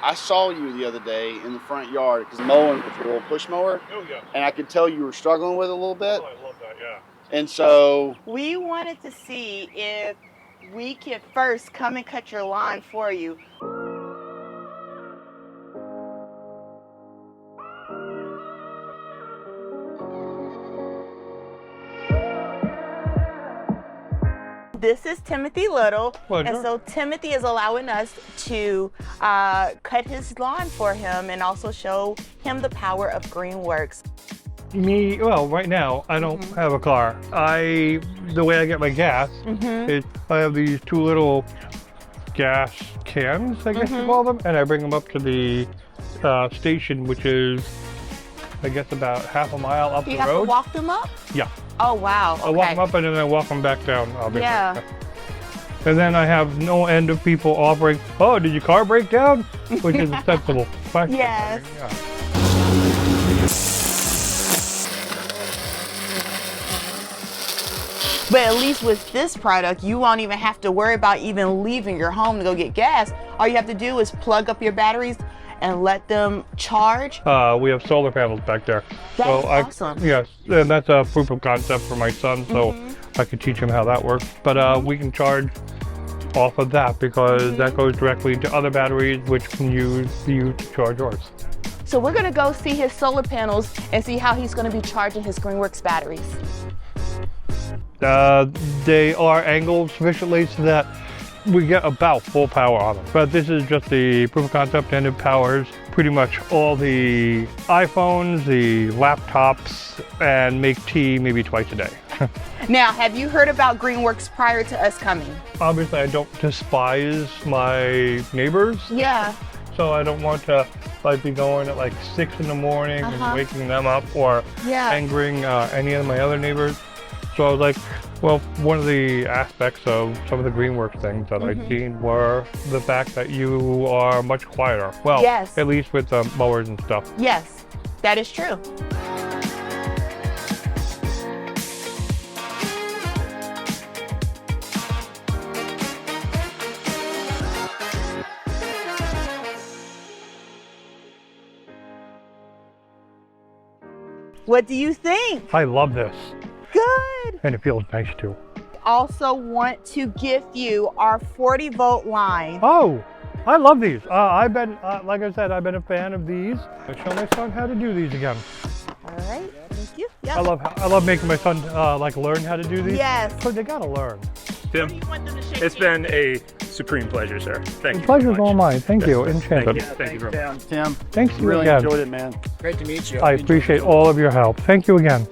I saw you the other day in the front yard because mowing with your little push mower. Oh, yeah. And I could tell you were struggling with it a little bit. Oh, I love that, yeah. And so we wanted to see if we could first come and cut your lawn for you. This is Timothy Little, Pleasure. and so Timothy is allowing us to cut his lawn for him and also show him the power of Greenworks. Well, right now, I don't have a car. The way I get my gas is I have these two little gas cans, I guess you call them, and I bring them up to the station, which is, I guess, about half a mile up the road. You have to walk them up? Yeah. Oh, wow. Okay. I walk them up and then I walk them back down. Yeah. And then I have no end of people offering, oh, did your car break down? Which is a sensible question. Yes. Yeah. But at least with this product, you won't even have to worry about even leaving your home to go get gas. All you have to do is plug up your batteries and let them charge. We have solar panels back there. That's awesome. Yes, and that's a proof of concept for my son, so I could teach him how that works. But we can charge off of that because that goes directly to other batteries, which can use you to charge yours. So we're gonna go see his solar panels and see how he's gonna be charging his Greenworks batteries. They are angled sufficiently so that we get about full power on them. But this is just the proof of concept, and it powers pretty much all the iPhones, the laptops, and make tea maybe twice a day. Now, have you heard about Greenworks prior to us coming? Obviously, I don't despise my neighbors. Yeah. So I don't want to be going at like 6 in the morning and waking them up or angering any of my other neighbors. So I was like, well, one of the aspects of some of the Greenworks things that I've seen were the fact that you are much quieter. Well, at least with mowers and stuff. Yes, that is true. What do you think? I love this. Good. And it feels nice too. Also want to gift you our 40-volt line. Oh, I love these. I've been, like I said, I've been a fan of these. I show my son how to do these again. All right, thank you. Yep. I love making my son learn how to do these. Yes. Because they gotta learn. Tim, it's been a supreme pleasure, sir. Thank you. The pleasure's all mine. Thank you. Enchanted. Thank you very much. Tim, Thanks to you really again. enjoyed it, man. Great to meet you. I appreciate all of your help. Thank you again.